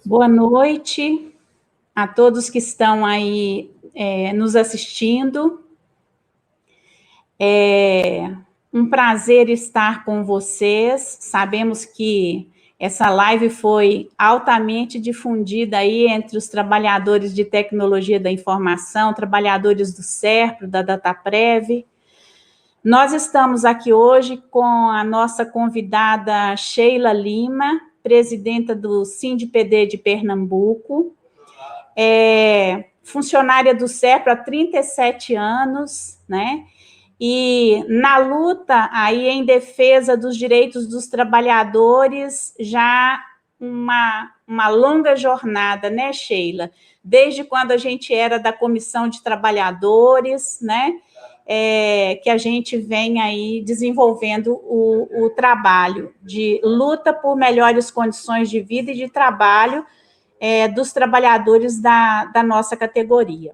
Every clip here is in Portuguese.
Boa noite a todos que estão aí nos assistindo. É um prazer estar com vocês. Sabemos que essa live foi altamente difundida aí entre os trabalhadores de tecnologia da informação, trabalhadores do SERPRO, da Dataprev. Nós estamos aqui hoje com a nossa convidada Sheila Lima, presidenta do SINDPD de Pernambuco, funcionária do SERPRO há 37 anos, né? E na luta aí em defesa dos direitos dos trabalhadores, já uma longa jornada, né, Sheila? Desde quando a gente era da Comissão de Trabalhadores, né? Que a gente vem aí desenvolvendo o trabalho de luta por melhores condições de vida e de trabalho dos trabalhadores da nossa categoria.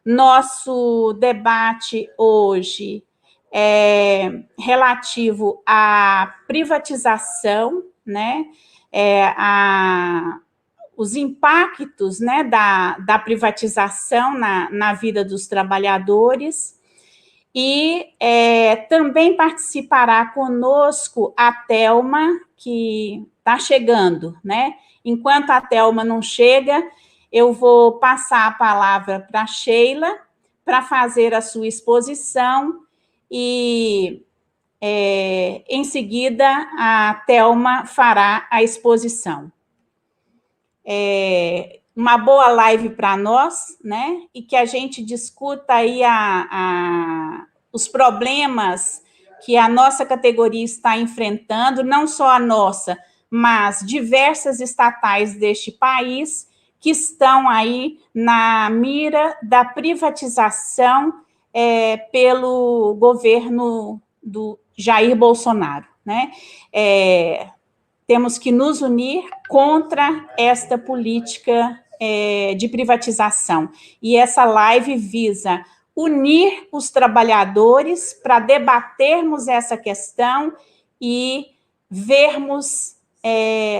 Nosso debate hoje é relativo à privatização, né? Os impactos, né, da privatização na vida dos trabalhadores, e também participará conosco a Thelma, que está chegando, né? Enquanto a Thelma não chega, eu vou passar a palavra para a Sheila para fazer a sua exposição e, em seguida, a Thelma fará a exposição. Uma boa live para nós, né? E que a gente discuta aí os problemas que a nossa categoria está enfrentando, não só a nossa, mas diversas estatais deste país que estão aí na mira da privatização pelo governo do Jair Bolsonaro, né? Temos que nos unir contra esta política de privatização. E essa live visa unir os trabalhadores para debatermos essa questão e vermos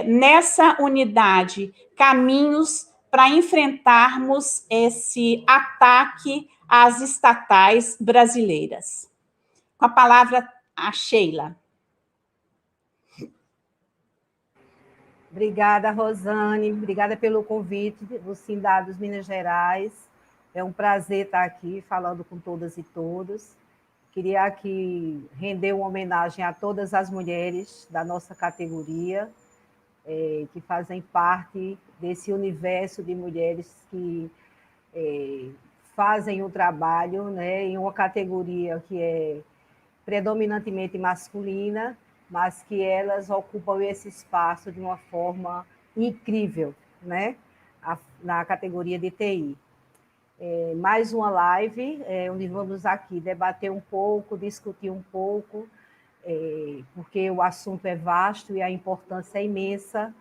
nessa unidade caminhos para enfrentarmos esse ataque às estatais brasileiras. Com a palavra, a Sheila. Obrigada, Rosane. Obrigada pelo convite do Sindados Minas Gerais. É um prazer estar aqui falando com todas e todos. Queria aqui render uma homenagem a todas as mulheres da nossa categoria, que fazem parte desse universo de mulheres que fazem o trabalho, né, em uma categoria que é predominantemente masculina, mas que elas ocupam esse espaço de uma forma incrível, né? Na categoria de TI. Mais uma live, onde vamos aqui debater um pouco, discutir um pouco, porque o assunto é vasto e a importância é imensa,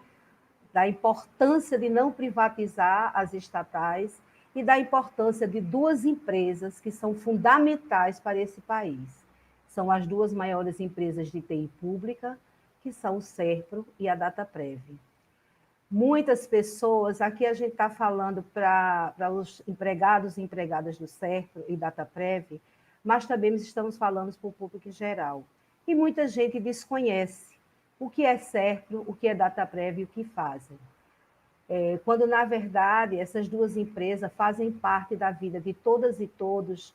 da importância de não privatizar as estatais e da importância de duas empresas que são fundamentais para esse país. São as duas maiores empresas de TI pública, que são o SERPRO e a Dataprev. Muitas pessoas, aqui a gente está falando para os empregados e empregadas do SERPRO e Dataprev, mas também estamos falando para o público em geral. E muita gente desconhece o que é SERPRO, o que é Dataprev e o que fazem. Quando, na verdade, essas duas empresas fazem parte da vida de todas e todos,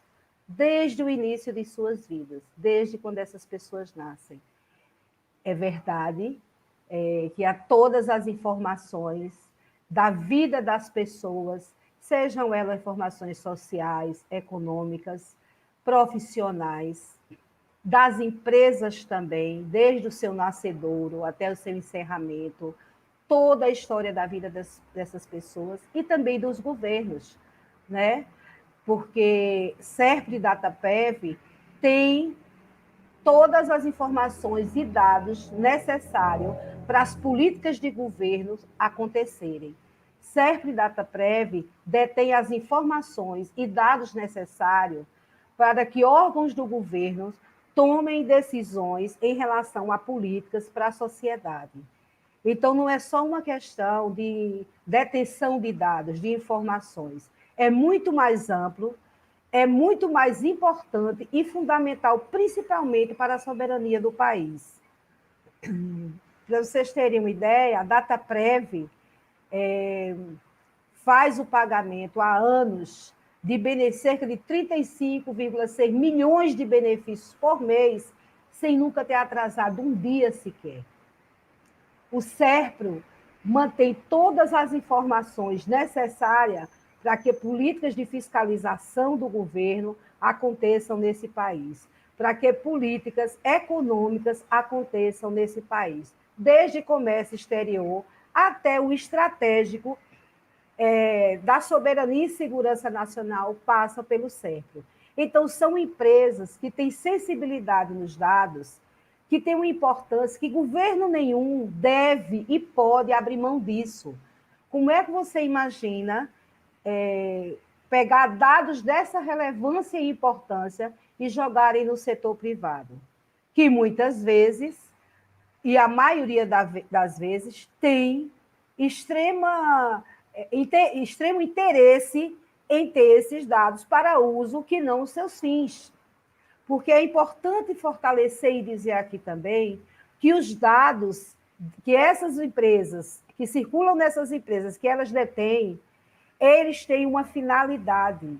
desde o início de suas vidas, desde quando essas pessoas nascem. É verdade que há todas as informações da vida das pessoas, sejam elas informações sociais, econômicas, profissionais, das empresas também, desde o seu nascedouro até o seu encerramento, toda a história da vida dessas pessoas e também dos governos, né? Porque SERPRO e Dataprev tem todas as informações e dados necessários para as políticas de governo acontecerem. SERPRO e Dataprev detêm as informações e dados necessários para que órgãos do governo tomem decisões em relação a políticas para a sociedade. Então, não é só uma questão de detenção de dados, de informações. É muito mais amplo, é muito mais importante e fundamental, principalmente para a soberania do país. Para vocês terem uma ideia, a Dataprev faz o pagamento há anos de cerca de 35,6 milhões de benefícios por mês, sem nunca ter atrasado um dia sequer. O SERPRO mantém todas as informações necessárias para que políticas de fiscalização do governo aconteçam nesse país, para que políticas econômicas aconteçam nesse país, desde comércio exterior até o estratégico da soberania e segurança nacional passa pelo SERPRO. Então, são empresas que têm sensibilidade nos dados, que têm uma importância que governo nenhum deve e pode abrir mão disso. Como é que você imagina pegar dados dessa relevância e importância e jogarem no setor privado? Que muitas vezes, e a maioria das vezes, tem extremo interesse em ter esses dados para uso que não os seus fins. Porque é importante fortalecer e dizer aqui também que os dados que essas empresas, que circulam nessas empresas, que elas detêm, eles têm uma finalidade.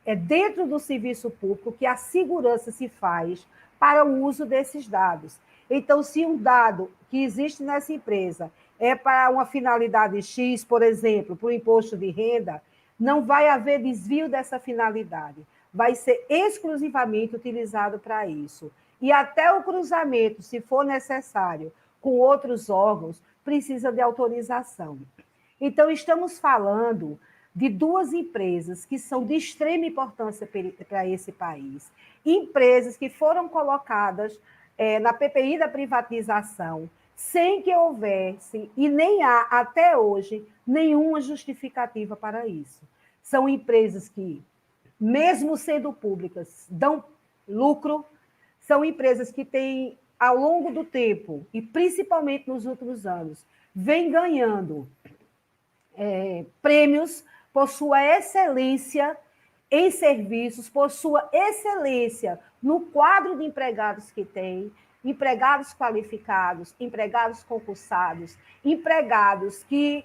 É dentro do serviço público que a segurança se faz para o uso desses dados. Então, se um dado que existe nessa empresa é para uma finalidade X, por exemplo, para o imposto de renda, não vai haver desvio dessa finalidade. Vai ser exclusivamente utilizado para isso. E até o cruzamento, se for necessário, com outros órgãos, precisa de autorização. Então, estamos falando de duas empresas que são de extrema importância para esse país. Empresas que foram colocadas na PPI da privatização, sem que houvesse, e nem há até hoje, nenhuma justificativa para isso. São empresas que, mesmo sendo públicas, dão lucro, são empresas que têm, ao longo do tempo, e principalmente nos últimos anos, vêm ganhando prêmios por sua excelência em serviços, por sua excelência no quadro de empregados que tem, empregados qualificados, empregados concursados, empregados que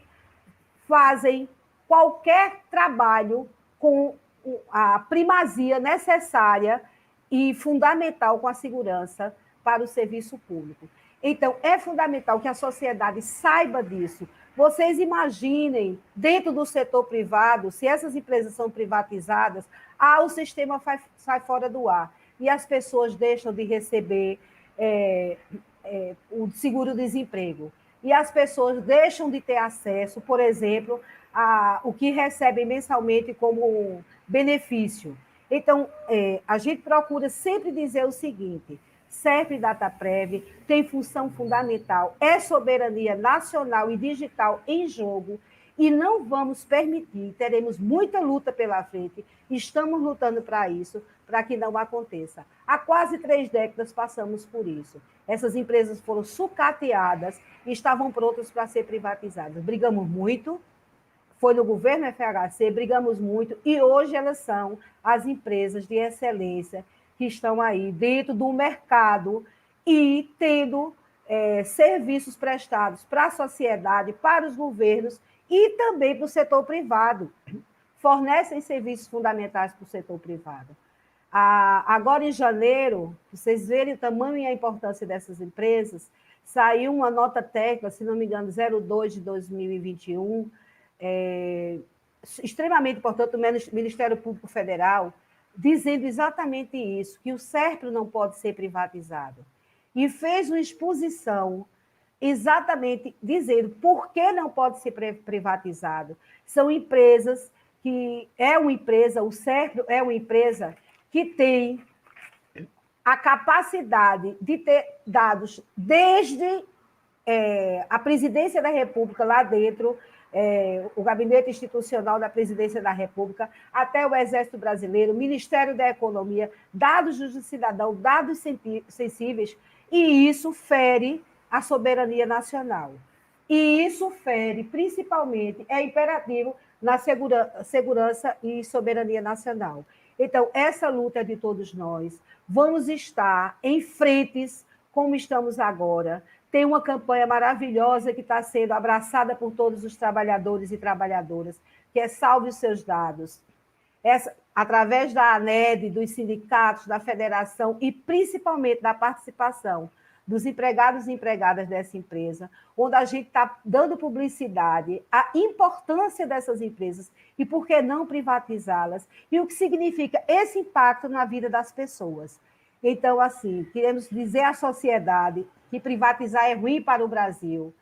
fazem qualquer trabalho com a primazia necessária e fundamental com a segurança para o serviço público. Então, é fundamental que a sociedade saiba disso. Vocês imaginem, dentro do setor privado, se essas empresas são privatizadas, o sistema sai fora do ar e as pessoas deixam de receber o seguro-desemprego. E as pessoas deixam de ter acesso, por exemplo, o que recebem mensalmente como benefício. Então, a gente procura sempre dizer o seguinte: SERPRO e Dataprev tem função fundamental, é soberania nacional e digital em jogo, e não vamos permitir, teremos muita luta pela frente, estamos lutando para isso, para que não aconteça. Há quase 3 décadas passamos por isso. Essas empresas foram sucateadas e estavam prontas para ser privatizadas. Brigamos muito, foi no governo FHC, brigamos muito, e hoje elas são as empresas de excelência que estão aí dentro do mercado e tendo serviços prestados para a sociedade, para os governos e também para o setor privado. Fornecem serviços fundamentais para o setor privado. Agora, em janeiro, vocês verem o tamanho e a importância dessas empresas, saiu uma nota técnica, se não me engano, 02 de 2021, extremamente importante, do Ministério Público Federal, dizendo exatamente isso, que o SERPRO não pode ser privatizado. E fez uma exposição exatamente dizendo por que não pode ser privatizado. São empresas o SERPRO é uma empresa que tem a capacidade de ter dados desde a presidência da República lá dentro, o gabinete institucional da presidência da República, até o Exército Brasileiro, Ministério da Economia, dados do cidadão, dados sensíveis, e isso fere a soberania nacional. E isso fere, principalmente, é imperativo na segurança e soberania nacional. Então, essa luta é de todos nós. Vamos estar em frentes como estamos agora. Tem uma campanha maravilhosa que está sendo abraçada por todos os trabalhadores e trabalhadoras, que é Salve os Seus Dados. Através da ANED, dos sindicatos, da federação e principalmente da participação dos empregados e empregadas dessa empresa, onde a gente está dando publicidade à importância dessas empresas e por que não privatizá-las, e o que significa esse impacto na vida das pessoas. Então, assim, queremos dizer à sociedade que privatizar é ruim para o Brasil.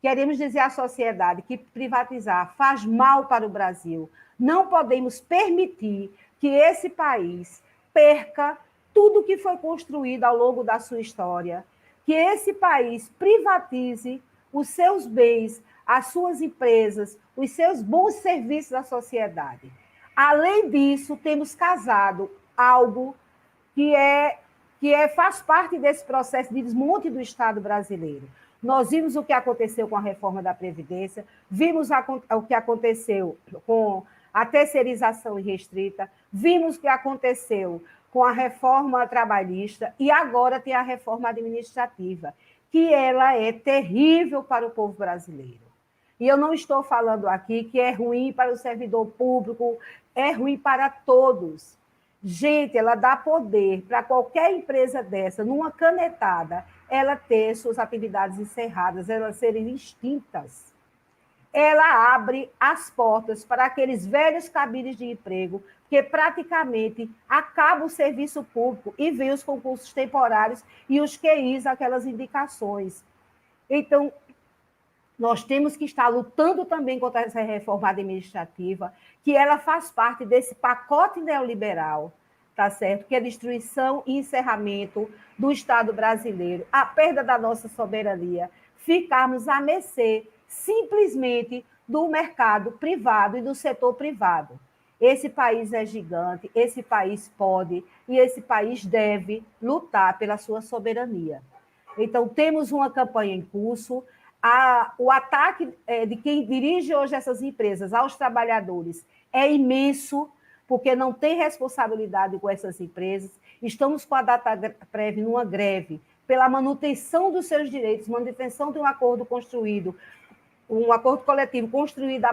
Queremos dizer à sociedade que privatizar faz mal para o Brasil. Não podemos permitir que esse país perca tudo que foi construído ao longo da sua história, que esse país privatize os seus bens, as suas empresas, os seus bons serviços à sociedade. Além disso, temos casado algo que faz parte desse processo de desmonte do Estado brasileiro. Nós vimos o que aconteceu com a reforma da Previdência, vimos o que aconteceu com a terceirização irrestrita, vimos o que aconteceu com a reforma trabalhista e agora tem a reforma administrativa, que ela é terrível para o povo brasileiro. E eu não estou falando aqui que é ruim para o servidor público, é ruim para todos. Gente, ela dá poder para qualquer empresa dessa, numa canetada, ela ter suas atividades encerradas, elas serem extintas. Ela abre as portas para aqueles velhos cabines de emprego, que praticamente acaba o serviço público e vem os concursos temporários e os QIs, aquelas indicações. Então, nós temos que estar lutando também contra essa reforma administrativa, que ela faz parte desse pacote neoliberal, tá certo? Que é a destruição e encerramento do Estado brasileiro, a perda da nossa soberania, ficarmos à mercê simplesmente do mercado privado e do setor privado. Esse país é gigante, esse país pode e esse país deve lutar pela sua soberania. Então, temos uma campanha em curso. O ataque de quem dirige hoje essas empresas aos trabalhadores é imenso, porque não tem responsabilidade com essas empresas. Estamos com a Dataprev numa greve pela manutenção dos seus direitos, manutenção de um acordo construído, um acordo coletivo construído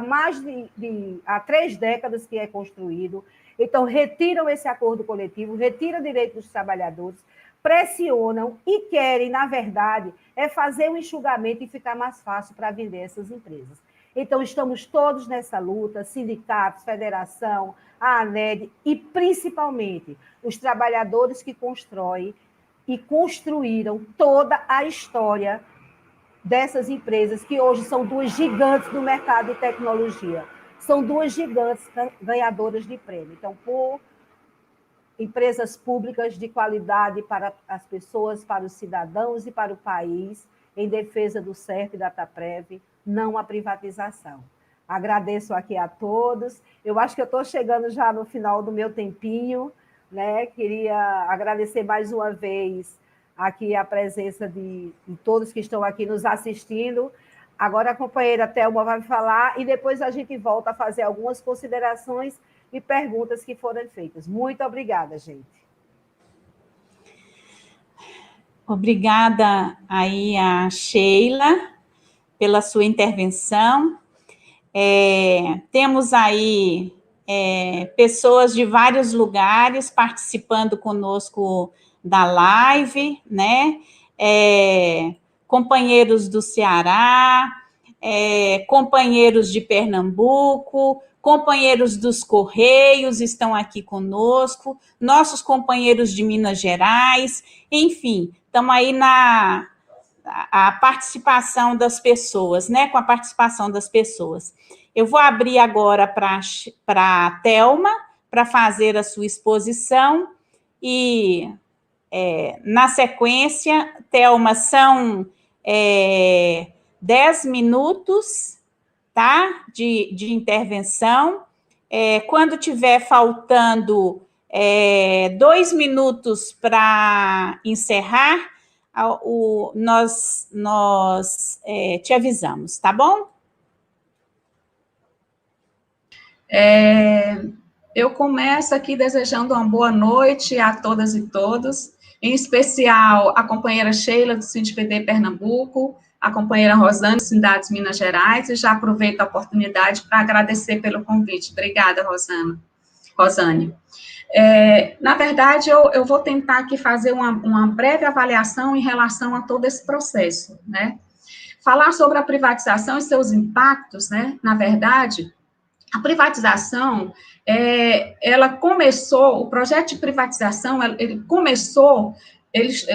há 3 décadas que é construído. Então, retiram esse acordo coletivo, retiram o direito dos trabalhadores, pressionam e querem, na verdade, fazer um enxugamento e ficar mais fácil para vender essas empresas. Então, estamos todos nessa luta, sindicatos, federação, a ANED e, principalmente, os trabalhadores que constroem e construíram toda a história dessas empresas, que hoje são 2 gigantes do mercado de tecnologia. São 2 gigantes ganhadoras de prêmio. Então, por empresas públicas de qualidade para as pessoas, para os cidadãos e para o país, em defesa do CERP e da Dataprev, não a privatização. Agradeço aqui a todos. Eu acho que eu estou chegando já no final do meu tempinho, né? Queria agradecer mais uma vez aqui a presença de todos que estão aqui nos assistindo. Agora a companheira Thelma vai falar e depois a gente volta a fazer algumas considerações e perguntas que foram feitas. Muito obrigada, gente. Obrigada aí a Sheila pela sua intervenção. Temos aí pessoas de vários lugares participando conosco da live, né? Companheiros do Ceará, companheiros de Pernambuco, companheiros dos Correios estão aqui conosco, nossos companheiros de Minas Gerais, enfim, estamos aí a participação das pessoas, né? Com a participação das pessoas. Eu vou abrir agora para a Thelma, para fazer a sua exposição, e na sequência, Thelma, são 10 minutos, tá? De intervenção. Quando tiver faltando 2 minutos para encerrar, nós te avisamos, tá bom? Eu começo aqui desejando uma boa noite a todas e todos, em especial a companheira Sheila, do SINDI-PD Pernambuco, a companheira Rosane, do Sindados Minas Gerais, e já aproveito a oportunidade para agradecer pelo convite. Obrigada, Rosane. Na verdade, eu vou tentar aqui fazer uma breve avaliação em relação a todo esse processo, né? Falar sobre a privatização e seus impactos, né? Na verdade, a privatização, ela começou, o projeto de privatização, ele começou,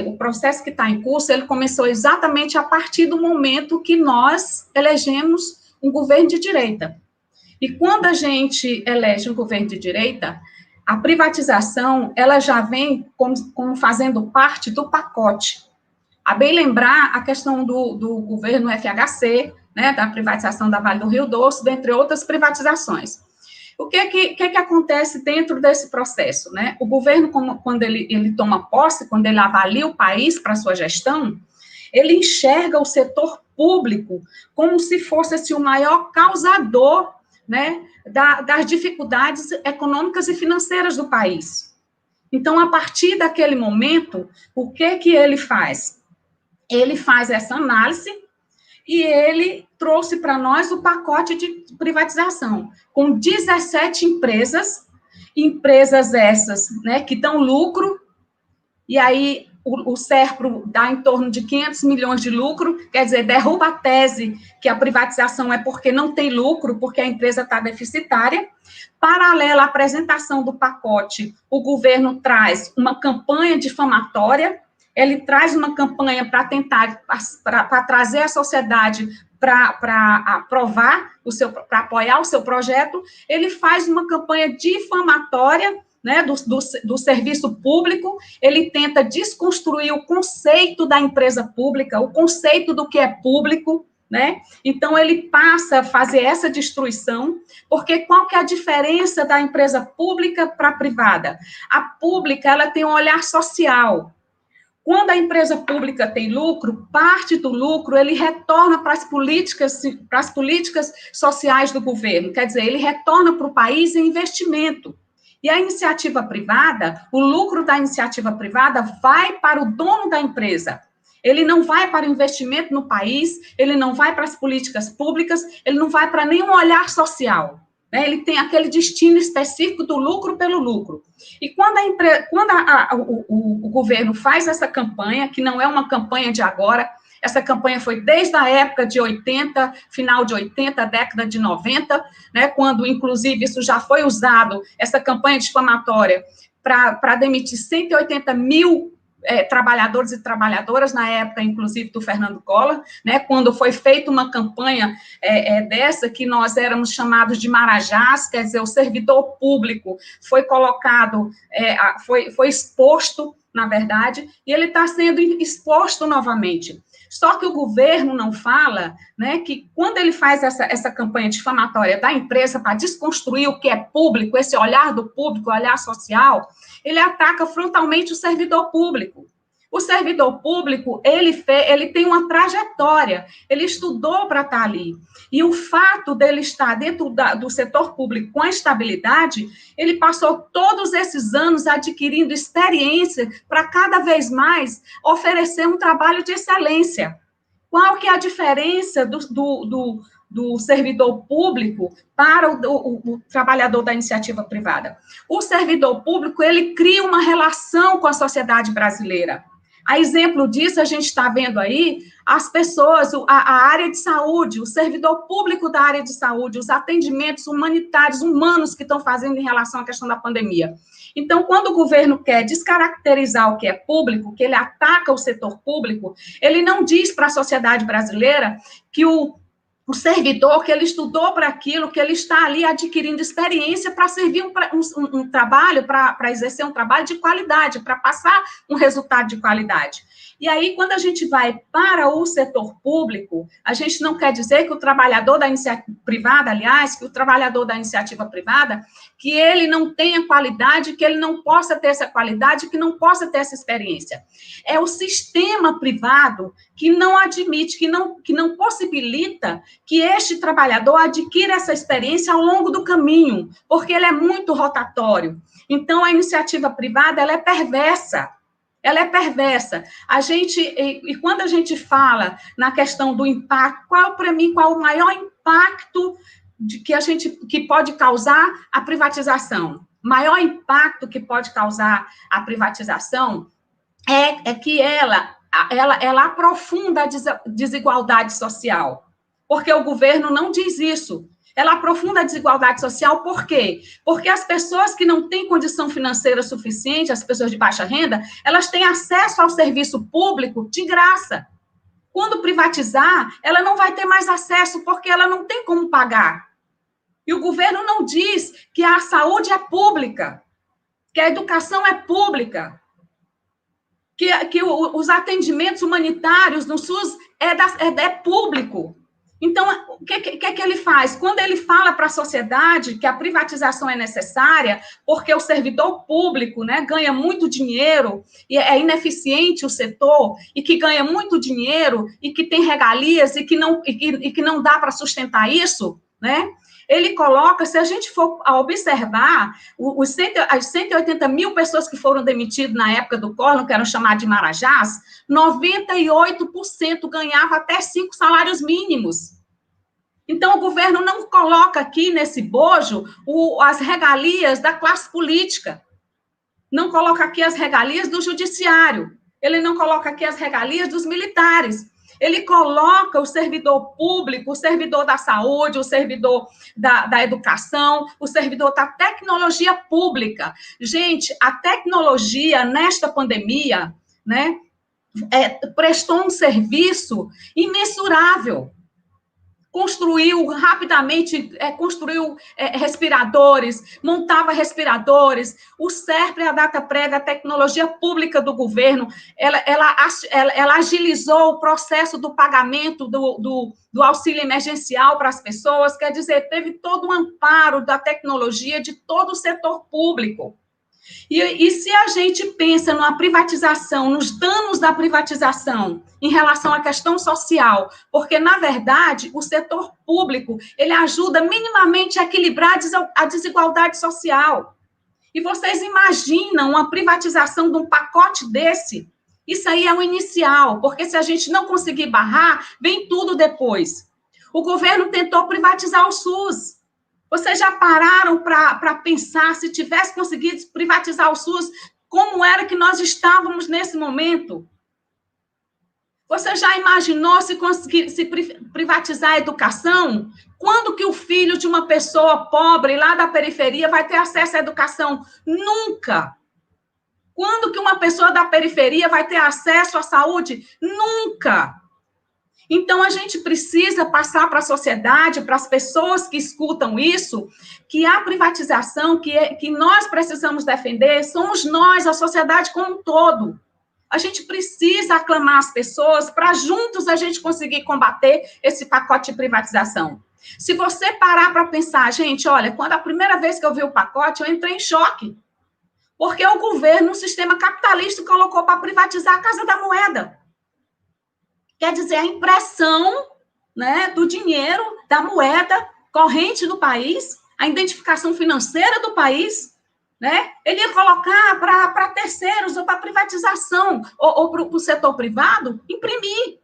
o processo que está em curso, ele começou exatamente a partir do momento que nós elegemos um governo de direita. E quando a gente elege um governo de direita, a privatização, ela já vem como fazendo parte do pacote. A bem lembrar a questão do governo FHC, né, da privatização da Vale do Rio Doce, dentre outras privatizações. O que acontece dentro desse processo, né? O governo, quando ele toma posse, quando ele avalia o país para sua gestão, ele enxerga o setor público como se fosse assim, o maior causador, né, das dificuldades econômicas e financeiras do país. Então, a partir daquele momento, o que ele faz? Ele faz essa análise e ele trouxe para nós o pacote de privatização, com 17 empresas essas, né, que dão lucro, e aí o SERPRO dá em torno de 500 milhões de lucro, quer dizer, derruba a tese que a privatização é porque não tem lucro, porque a empresa está deficitária. Paralelo à apresentação do pacote, o governo traz uma campanha difamatória, ele traz uma campanha para tentar, para trazer a sociedade para aprovar para apoiar o seu projeto, ele faz uma campanha difamatória, né, do serviço público, ele tenta desconstruir o conceito da empresa pública, o conceito do que é público, né? Então, ele passa a fazer essa destruição, porque qual que é a diferença da empresa pública para a privada? A pública, ela tem um olhar social. Quando a empresa pública tem lucro, parte do lucro ele retorna para as políticas sociais do governo, quer dizer, ele retorna para o país em investimento. E a iniciativa privada, o lucro da iniciativa privada vai para o dono da empresa. Ele não vai para o investimento no país, ele não vai para as políticas públicas, ele não vai para nenhum olhar social. Né? Ele tem aquele destino específico do lucro pelo lucro. E quando o governo faz essa campanha, que não é uma campanha de agora, essa campanha foi desde a época de 80, final de 80, década de 90, né, quando, inclusive, isso já foi usado, essa campanha difamatória, para demitir 180 mil trabalhadores e trabalhadoras, na época, inclusive, do Fernando Collor, né, quando foi feita uma campanha dessa, que nós éramos chamados de marajás, quer dizer, o servidor público foi colocado, foi exposto, na verdade, e ele está sendo exposto novamente. Só que o governo não fala, né, que quando ele faz essa campanha difamatória da empresa para desconstruir o que é público, esse olhar do público, o olhar social, ele ataca frontalmente o servidor público. O servidor público, ele tem uma trajetória, ele estudou para estar ali. E o fato dele estar dentro do setor público com a estabilidade, ele passou todos esses anos adquirindo experiência para cada vez mais oferecer um trabalho de excelência. Qual que é a diferença do servidor público para o trabalhador da iniciativa privada? O servidor público, ele cria uma relação com a sociedade brasileira. A exemplo disso, a gente está vendo aí as pessoas, a área de saúde, o servidor público da área de saúde, os atendimentos humanitários, humanos que estão fazendo em relação à questão da pandemia. Então, quando o governo quer descaracterizar o que é público, que ele ataca o setor público, ele não diz para a sociedade brasileira que o servidor, que ele estudou para aquilo, que ele está ali adquirindo experiência para servir um trabalho, para exercer um trabalho de qualidade, para passar um resultado de qualidade. E aí, quando a gente vai para o setor público, a gente não quer dizer que o trabalhador da iniciativa privada, aliás, que o trabalhador da iniciativa privada, que ele não tenha qualidade, que ele não possa ter essa qualidade, que não possa ter essa experiência. É o sistema privado que não admite, que não possibilita que este trabalhador adquira essa experiência ao longo do caminho, porque ele é muito rotatório. Então, a iniciativa privada, ela é perversa. Ela é perversa. E quando a gente fala na questão do impacto, para mim, qual o maior impacto que pode causar a privatização? O maior impacto que pode causar a privatização é que ela aprofunda a desigualdade social. Porque o governo não diz isso. Ela aprofunda a desigualdade social, por quê? Porque as pessoas que não têm condição financeira suficiente, as pessoas de baixa renda, elas têm acesso ao serviço público de graça. Quando privatizar, ela não vai ter mais acesso, porque ela não tem como pagar. E o governo não diz que a saúde é pública, que a educação é pública, que os atendimentos humanitários no SUS é público. Então, o que ele faz? Quando ele fala para a sociedade que a privatização é necessária, porque o servidor público, né, ganha muito dinheiro, e é ineficiente o setor, e que ganha muito dinheiro, e que tem regalias, e que não dá para sustentar isso, né? Ele coloca, se a gente for observar, as 180 mil pessoas que foram demitidas na época do Collor, que eram chamadas de marajás, 98% ganhava até 5 salários mínimos. Então, o governo não coloca aqui nesse bojo as regalias da classe política, não coloca aqui as regalias do judiciário, ele não coloca aqui as regalias dos militares. Ele coloca o servidor público, o servidor da saúde, o servidor da educação, o servidor da tecnologia pública. Gente, a tecnologia, nesta pandemia, né, prestou um serviço imensurável. Construiu rapidamente, construiu respiradores, montava respiradores, o SERPRE, a DataPrev, a tecnologia pública do governo, ela agilizou o processo do pagamento do auxílio emergencial para as pessoas, quer dizer, teve todo um amparo da tecnologia de todo o setor público. E se a gente pensa na privatização, nos danos da privatização em relação à questão social, porque, na verdade, o setor público, ele ajuda minimamente a equilibrar a desigualdade social. E vocês imaginam uma privatização de um pacote desse? Isso aí é o inicial, porque se a gente não conseguir barrar, vem tudo depois. O governo tentou privatizar o SUS. Vocês já pararam para pensar, se tivesse conseguido privatizar o SUS, como era que nós estávamos nesse momento? Você já imaginou se conseguisse privatizar a educação? Quando que o filho de uma pessoa pobre lá da periferia vai ter acesso à educação? Nunca! Quando que uma pessoa da periferia vai ter acesso à saúde? Nunca! Então, a gente precisa passar para a sociedade, para as pessoas que escutam isso, que a privatização que nós precisamos defender somos nós, a sociedade como um todo. A gente precisa aclamar as pessoas para juntos a gente conseguir combater esse pacote de privatização. Se você parar para pensar, gente, olha, quando a primeira vez que eu vi o pacote, eu entrei em choque. Porque o governo, o sistema capitalista, colocou para privatizar a Casa da Moeda. Quer dizer, a impressão, né, do dinheiro, da moeda corrente do país, a identificação financeira do país, né? Ele ia colocar para terceiros ou para privatização ou para o setor privado, imprimir.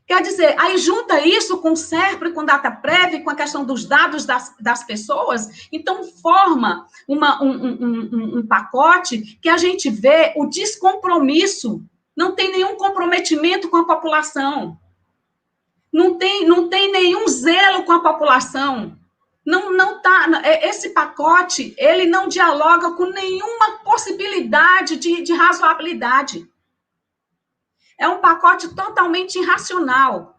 Quer dizer, aí junta isso com o SERPRE, com o DataPrev, com a questão dos dados das pessoas, então forma um pacote que a gente vê o descompromisso. Não tem nenhum comprometimento com a população. Não tem nenhum zelo com a população. Esse pacote, ele não dialoga com nenhuma possibilidade de razoabilidade. É um pacote totalmente irracional.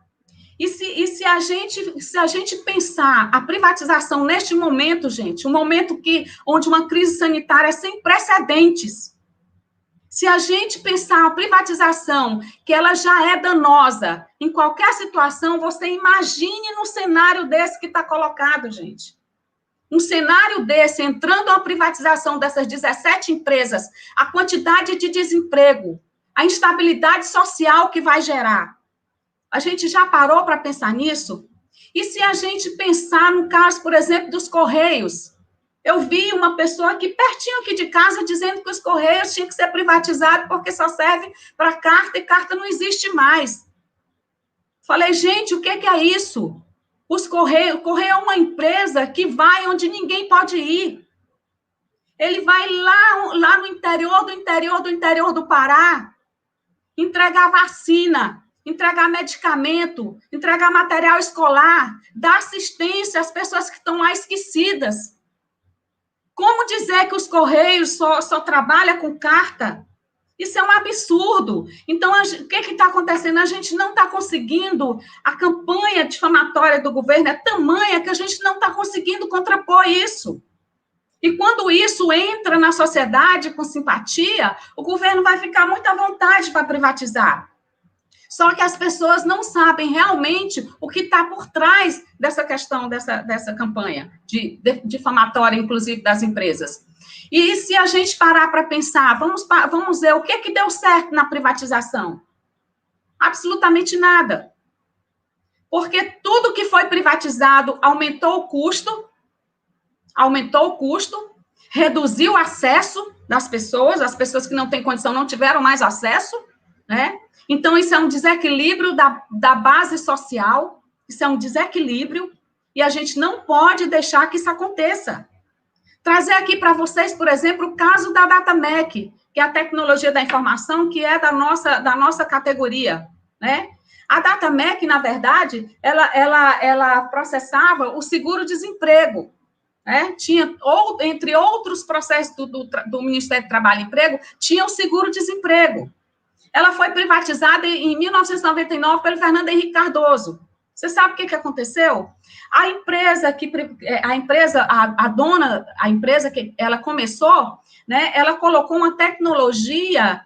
E se a gente pensar a privatização neste momento, gente, um momento onde uma crise sanitária sem precedentes, se a gente pensar a privatização, que ela já é danosa em qualquer situação, você imagine no cenário desse que está colocado, gente. Um cenário desse, entrando a privatização dessas 17 empresas, a quantidade de desemprego, a instabilidade social que vai gerar. A gente já parou para pensar nisso? E se a gente pensar no caso, por exemplo, dos Correios? Eu vi uma pessoa aqui, pertinho aqui de casa, dizendo que os Correios tinham que ser privatizados porque só serve para carta e carta não existe mais. Falei, gente, o que é isso? O Correio é uma empresa que vai onde ninguém pode ir. Ele vai lá no interior do Pará, entregar vacina, entregar medicamento, entregar material escolar, dar assistência às pessoas que estão lá esquecidas. Como dizer que os Correios só trabalham com carta? Isso é um absurdo. Então, o que está acontecendo? A gente não está conseguindo, a campanha difamatória do governo é tamanha que a gente não está conseguindo contrapor isso. E quando isso entra na sociedade com simpatia, o governo vai ficar muito à vontade para privatizar. Só que as pessoas não sabem realmente o que está por trás dessa questão, dessa campanha difamatória, inclusive, das empresas. E se a gente parar para pensar, vamos ver o que deu certo na privatização? Absolutamente nada. Porque tudo que foi privatizado aumentou o custo, reduziu o acesso das pessoas, as pessoas que não têm condição não tiveram mais acesso, né? Então, isso é um desequilíbrio da base social, isso é um desequilíbrio, e a gente não pode deixar que isso aconteça. Trazer aqui para vocês, por exemplo, o caso da DataMec, que é a tecnologia da informação, que é da nossa categoria, né? A DataMec, na verdade, ela processava o seguro-desemprego, né? Tinha, entre outros processos do Ministério do Trabalho e Emprego, tinha o seguro-desemprego. Ela foi privatizada em 1999 pelo Fernando Henrique Cardoso. Você sabe o que aconteceu? A empresa que ela começou, né? Ela colocou uma tecnologia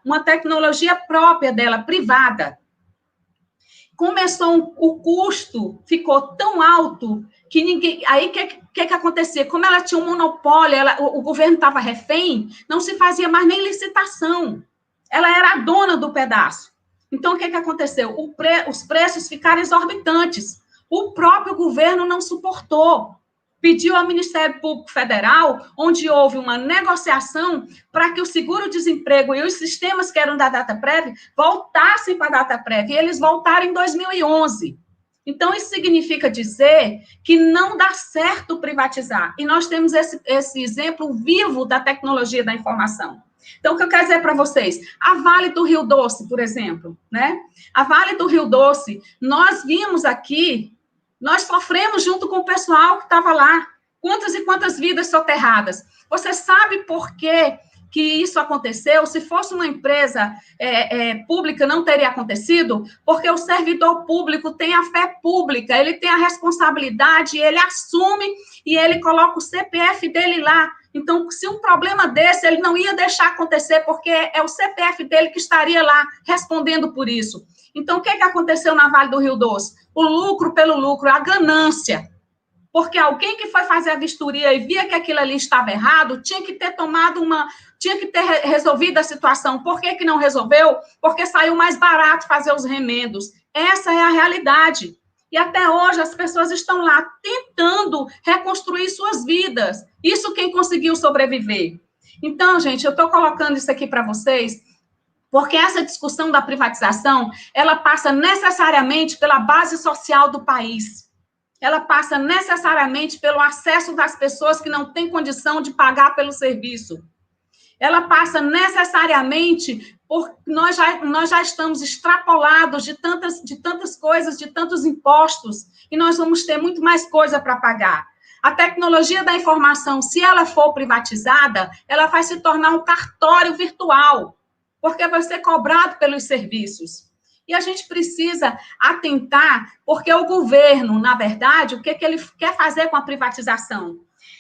própria dela, privada. O custo ficou tão alto que ninguém. Aí o que acontecia? Como ela tinha um monopólio, o governo estava refém, não se fazia mais nem licitação. Ela era a dona do pedaço. Então, o que aconteceu? Os preços ficaram exorbitantes. O próprio governo não suportou. Pediu ao Ministério Público Federal, onde houve uma negociação para que o seguro-desemprego e os sistemas que eram da DataPrev voltassem para a DataPrev, e eles voltaram em 2011. Então, isso significa dizer que não dá certo privatizar. E nós temos esse exemplo vivo da tecnologia da informação. Então, o que eu quero dizer para vocês? A Vale do Rio Doce, por exemplo, né? A Vale do Rio Doce, nós vimos aqui, nós sofremos junto com o pessoal que estava lá. Quantas e quantas vidas soterradas. Você sabe por que isso aconteceu? Se fosse uma empresa pública, não teria acontecido? Porque o servidor público tem a fé pública, ele tem a responsabilidade, ele assume e ele coloca o CPF dele lá. Então, se um problema desse, ele não ia deixar acontecer, porque é o CPF dele que estaria lá respondendo por isso. Então, o que aconteceu na Vale do Rio Doce? O lucro pelo lucro, a ganância. Porque alguém que foi fazer a vistoria e via que aquilo ali estava errado, tinha que ter resolvido a situação. Por que não resolveu? Porque saiu mais barato fazer os remendos. Essa é a realidade. E até hoje as pessoas estão lá tentando reconstruir suas vidas. Isso quem conseguiu sobreviver. Então, gente, eu estou colocando isso aqui para vocês, porque essa discussão da privatização, ela passa necessariamente pela base social do país. Ela passa necessariamente pelo acesso das pessoas que não têm condição de pagar pelo serviço. Ela passa necessariamente por nós já estamos extrapolados de tantas coisas, de tantos impostos, e nós vamos ter muito mais coisa para pagar. A tecnologia da informação, se ela for privatizada, ela vai se tornar um cartório virtual, porque vai ser cobrado pelos serviços. E a gente precisa atentar, porque o governo, na verdade, o que ele quer fazer com a privatização?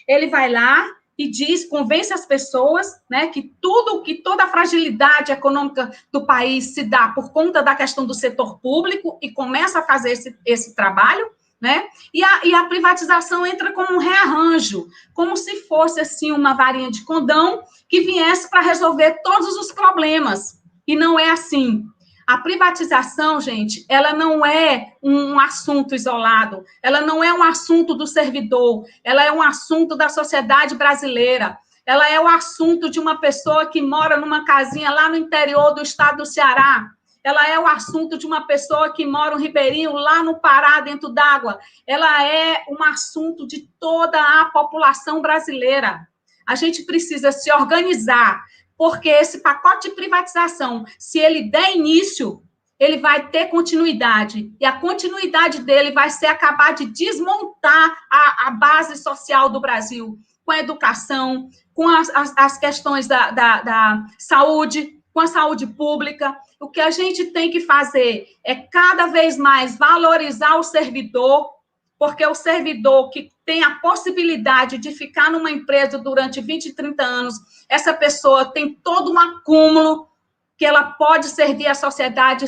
Ele vai lá e diz, convence as pessoas, né, que toda a fragilidade econômica do país se dá por conta da questão do setor público e começa a fazer esse trabalho, né? E a privatização entra como um rearranjo, como se fosse assim uma varinha de condão que viesse para resolver todos os problemas. E não é assim. A privatização, gente, ela não é um assunto isolado, ela não é um assunto do servidor, ela é um assunto da sociedade brasileira, ela é o assunto de uma pessoa que mora numa casinha lá no interior do estado do Ceará, ela é o assunto de uma pessoa que mora no Ribeirinho, lá no Pará, dentro d'água, ela é um assunto de toda a população brasileira. A gente precisa se organizar, porque esse pacote de privatização, se ele der início, ele vai ter continuidade, e a continuidade dele vai ser acabar de desmontar a base social do Brasil, com a educação, com as questões da saúde, com a saúde pública. O que a gente tem que fazer é cada vez mais valorizar o servidor, porque o servidor que tem a possibilidade de ficar numa empresa durante 20, 30 anos, essa pessoa tem todo um acúmulo que ela pode servir a sociedade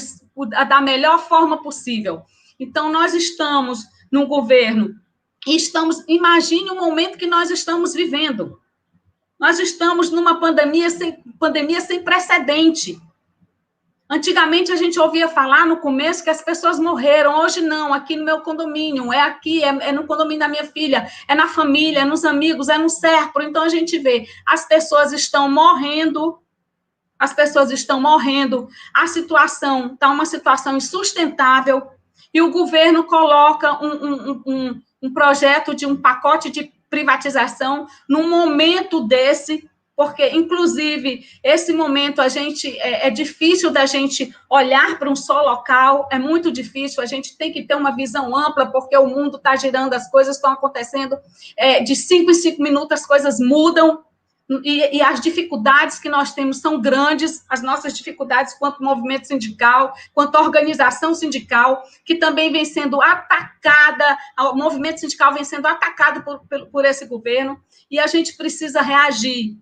da melhor forma possível. Então, nós estamos no governo e imagine o momento que nós estamos vivendo. Nós estamos numa pandemia sem precedente. Antigamente, a gente ouvia falar no começo que as pessoas morreram. Hoje, não. Aqui no meu condomínio, é no condomínio da minha filha, é na família, é nos amigos, é no Serpro. Então, a gente vê, as pessoas estão morrendo, a situação está uma situação insustentável, e o governo coloca um projeto de um pacote de privatização num momento desse, porque, inclusive, esse momento é difícil da gente olhar para um só local, é muito difícil, a gente tem que ter uma visão ampla, porque o mundo está girando, as coisas estão acontecendo, de 5 em 5 minutos as coisas mudam, e as dificuldades que nós temos são grandes, as nossas dificuldades quanto movimento sindical, quanto organização sindical, que também vem sendo atacada, o movimento sindical vem sendo atacado por esse governo, e a gente precisa reagir.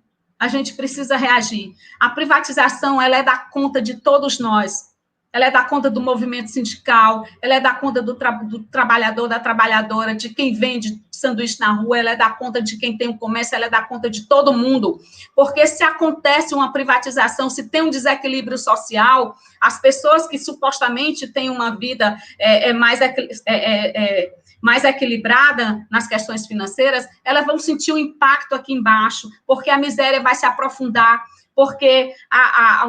A privatização, ela é da conta de todos nós. Ela é da conta do movimento sindical, ela é da conta do trabalhador, da trabalhadora, de quem vende sanduíche na rua, ela é da conta de quem tem um comércio, ela é da conta de todo mundo. Porque se acontece uma privatização, se tem um desequilíbrio social, as pessoas que supostamente têm uma vida mais equilibrada nas questões financeiras, elas vão sentir o impacto aqui embaixo, porque a miséria vai se aprofundar, porque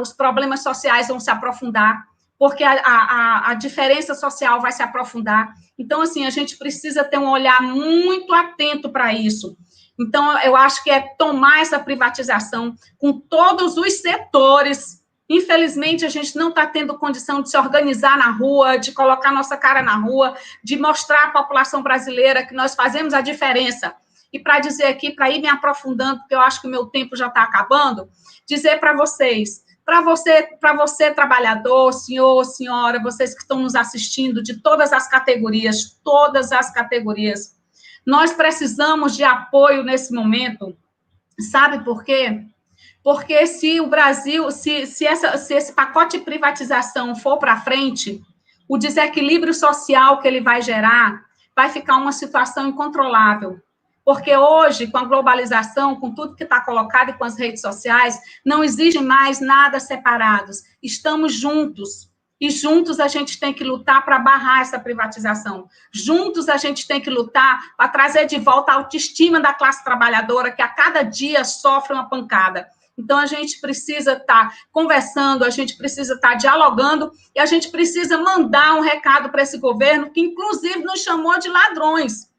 os problemas sociais vão se aprofundar, porque a diferença social vai se aprofundar. Então, assim, a gente precisa ter um olhar muito atento para isso. Então, eu acho que é tomar essa privatização com todos os setores. Infelizmente, a gente não está tendo condição de se organizar na rua, de colocar nossa cara na rua, de mostrar à população brasileira que nós fazemos a diferença. E para dizer aqui, para ir me aprofundando, porque eu acho que o meu tempo já está acabando, dizer para vocês, para você, trabalhador, senhor, senhora, vocês que estão nos assistindo, de todas as categorias, nós precisamos de apoio nesse momento. Sabe por quê? Porque se o Brasil, se esse pacote de privatização for para frente, o desequilíbrio social que ele vai gerar vai ficar uma situação incontrolável. Porque hoje, com a globalização, com tudo que está colocado e com as redes sociais, não exige mais nada separados. Estamos juntos. E juntos a gente tem que lutar para barrar essa privatização. Juntos a gente tem que lutar para trazer de volta a autoestima da classe trabalhadora, que a cada dia sofre uma pancada. Então, a gente precisa estar conversando, a gente precisa estar dialogando, e a gente precisa mandar um recado para esse governo, que inclusive nos chamou de ladrões.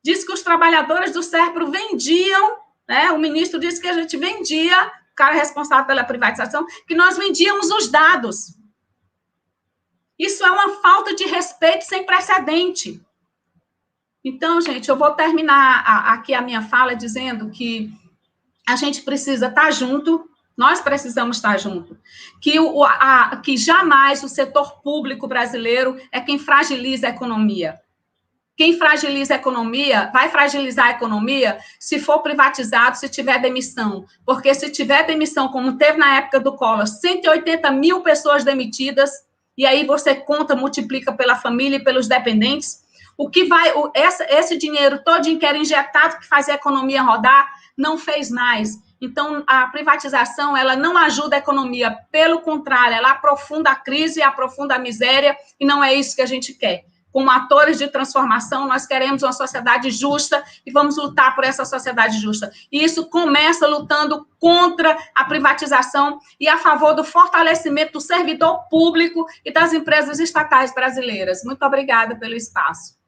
Diz que os trabalhadores do Serpro vendiam, né? O ministro disse que a gente vendia, o cara responsável pela privatização, que nós vendíamos os dados. Isso é uma falta de respeito sem precedente. Então, gente, eu vou terminar aqui a minha fala dizendo que a gente precisa estar junto, Nós precisamos estar juntos. Que jamais o setor público brasileiro é quem fragiliza a economia. Quem fragiliza a economia, vai fragilizar a economia se for privatizado, se tiver demissão. Porque se tiver demissão, como teve na época do Collor, 180 mil pessoas demitidas, e aí você conta, multiplica pela família e pelos dependentes, o que vai, esse dinheiro todinho que era injetado, que fazia a economia rodar, não fez mais. Então, a privatização, ela não ajuda a economia, pelo contrário, ela aprofunda a crise, aprofunda a miséria, e não é isso que a gente quer. Como atores de transformação, nós queremos uma sociedade justa e vamos lutar por essa sociedade justa. E isso começa lutando contra a privatização e a favor do fortalecimento do servidor público e das empresas estatais brasileiras. Muito obrigada pelo espaço.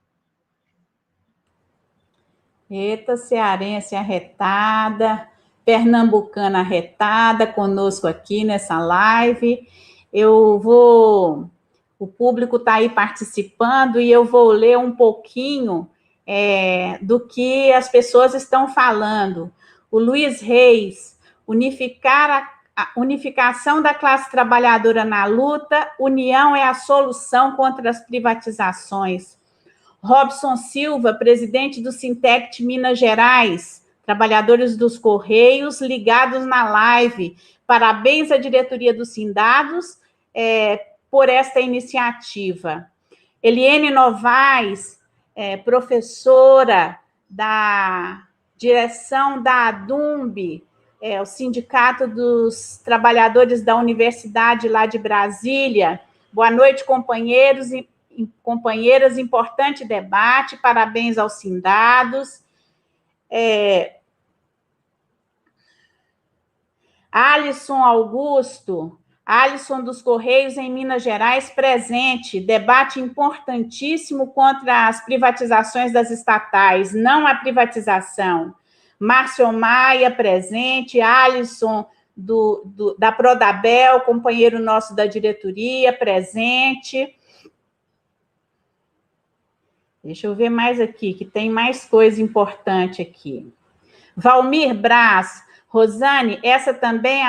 Eita, cearense arretada, pernambucana arretada, conosco aqui nessa live. O público está aí participando e eu vou ler um pouquinho do que as pessoas estão falando. O Luiz Reis, a unificação da classe trabalhadora na luta, união é a solução contra as privatizações. Robson Silva, presidente do Sintect Minas Gerais, trabalhadores dos Correios ligados na live. Parabéns à diretoria dos Sindados por esta iniciativa. Eliene Novaes, professora da direção da ADUMB, o Sindicato dos Trabalhadores da Universidade lá de Brasília. Boa noite, companheiros e companheiras, importante debate, parabéns aos Sindados. Alisson Augusto, Alisson dos Correios em Minas Gerais, presente, debate importantíssimo contra as privatizações das estatais, não a privatização. Márcio Maia, presente, Alisson da Prodabel, companheiro nosso da diretoria, presente. Deixa eu ver mais aqui, que tem mais coisa importante aqui. Valmir Braz, Rosane, essa também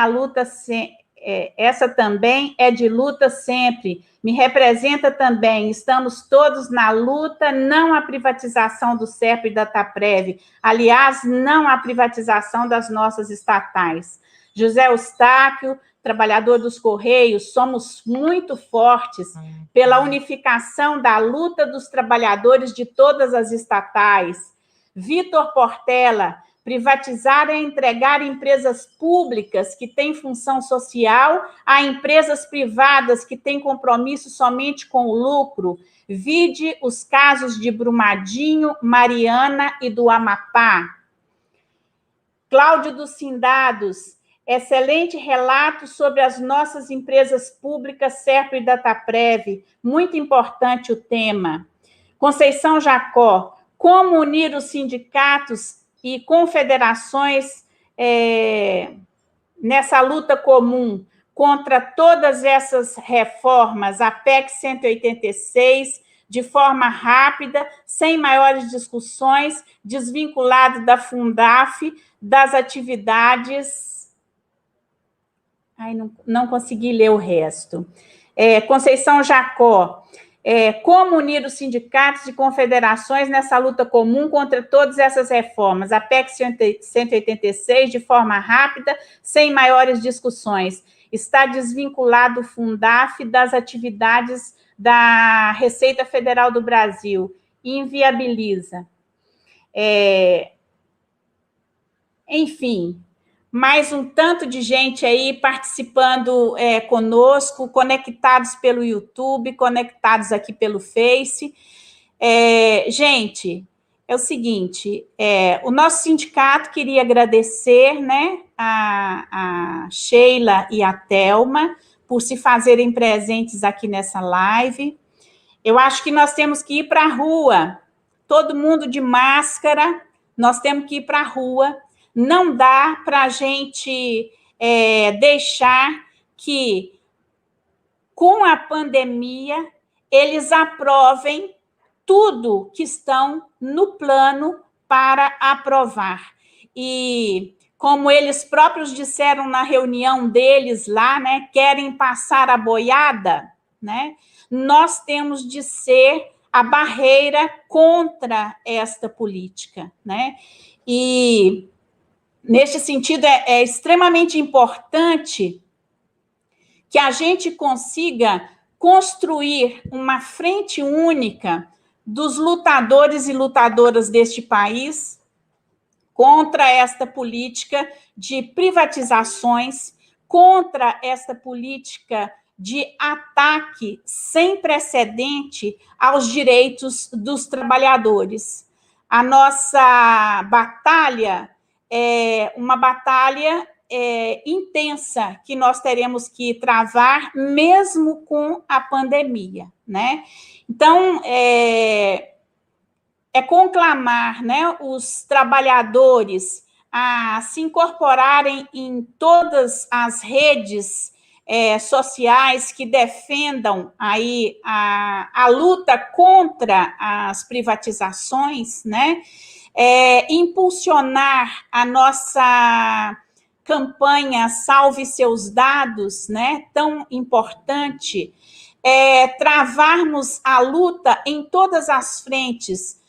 é de luta sempre, me representa também, estamos todos na luta, não a privatização do SERP e da TAPREV, aliás, não a privatização das nossas estatais. José Eustáquio, trabalhador dos Correios, somos muito fortes pela unificação da luta dos trabalhadores de todas as estatais. Vitor Portela, privatizar é entregar empresas públicas que têm função social a empresas privadas que têm compromisso somente com o lucro. Vide os casos de Brumadinho, Mariana e do Amapá. Cláudio dos Sindados, excelente relato sobre as nossas empresas públicas, SERP e DataPrev. Muito importante o tema. Conceição Jacó, como unir os sindicatos e confederações nessa luta comum contra todas essas reformas, a PEC 186, de forma rápida, sem maiores discussões, desvinculado da Fundaf, das atividades... Ai, não consegui ler o resto. Conceição Jacó, como unir os sindicatos e confederações nessa luta comum contra todas essas reformas? A PEC 186, de forma rápida, sem maiores discussões. Está desvinculado o Fundaf das atividades da Receita Federal do Brasil. Inviabiliza. Enfim, mais um tanto de gente aí participando conosco, conectados pelo YouTube, conectados aqui pelo Face. Gente, é o seguinte, o nosso sindicato queria agradecer, né, a Sheila e a Thelma por se fazerem presentes aqui nessa live. Eu acho que nós temos que ir para a rua, todo mundo de máscara, nós temos que ir para a rua. Não dá para a gente deixar que, com a pandemia, eles aprovem tudo que estão no plano para aprovar. E como eles próprios disseram na reunião deles lá, né, querem passar a boiada, né, nós temos de ser a barreira contra esta política, né? E, neste sentido, é extremamente importante que a gente consiga construir uma frente única dos lutadores e lutadoras deste país contra esta política de privatizações, contra esta política de ataque sem precedente aos direitos dos trabalhadores. A nossa batalha é uma batalha intensa que nós teremos que travar mesmo com a pandemia, né? Então, conclamar, né, os trabalhadores a se incorporarem em todas as redes sociais que defendam aí a luta contra as privatizações, né? Impulsionar a nossa campanha Salve Seus Dados, né? Tão importante, travarmos a luta em todas as frentes,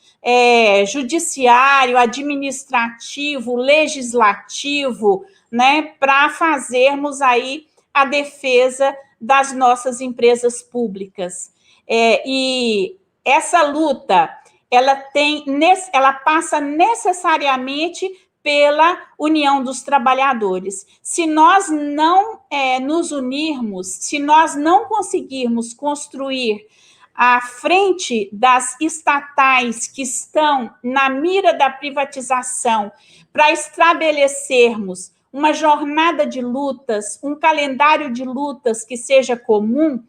judiciário, administrativo, legislativo, né, para fazermos aí a defesa das nossas empresas públicas. E essa luta, ela passa necessariamente pela união dos trabalhadores. Se nós não nos unirmos, se nós não conseguirmos construir à frente das estatais que estão na mira da privatização, para estabelecermos uma jornada de lutas, um calendário de lutas que seja comum,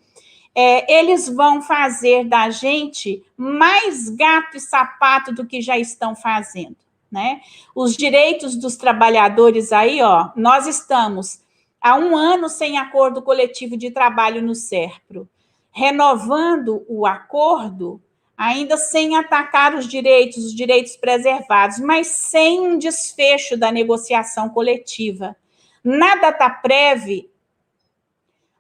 eles vão fazer da gente mais gato e sapato do que já estão fazendo, né? Os direitos dos trabalhadores aí, ó, nós estamos há 1 ano sem acordo coletivo de trabalho no SERPRO, renovando o acordo, ainda sem atacar os direitos preservados, mas sem um desfecho da negociação coletiva. Na Dataprev,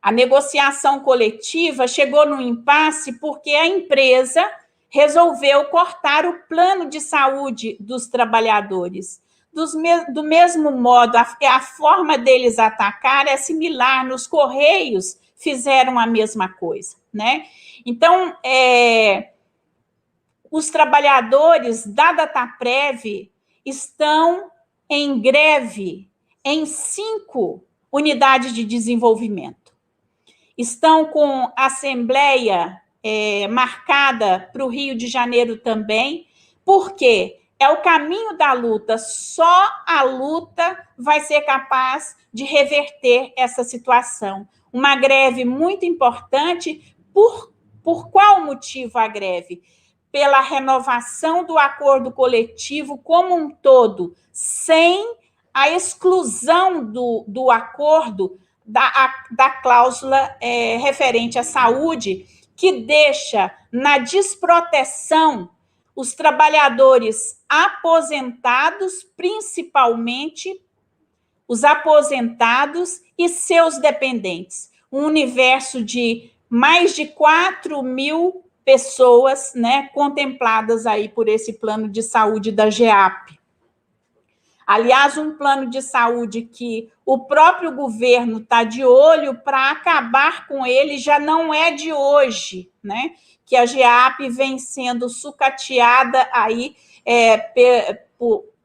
a negociação coletiva chegou num impasse porque a empresa resolveu cortar o plano de saúde dos trabalhadores. Do mesmo modo, a forma deles atacar é similar. Nos Correios fizeram a mesma coisa, né? Então, os trabalhadores da Dataprev estão em greve em 5 unidades de desenvolvimento. Estão com assembleia marcada para o Rio de Janeiro também, porque é o caminho da luta, só a luta vai ser capaz de reverter essa situação. Uma greve muito importante, por qual motivo a greve? Pela renovação do acordo coletivo como um todo, sem a exclusão do acordo da cláusula referente à saúde, que deixa na desproteção os trabalhadores aposentados, principalmente os aposentados e seus dependentes. Um universo de mais de 4.000 pessoas, né, contempladas aí por esse plano de saúde da GEAP. Aliás, um plano de saúde que o próprio governo está de olho para acabar com ele, já não é de hoje, né? Que a GEAP vem sendo sucateada aí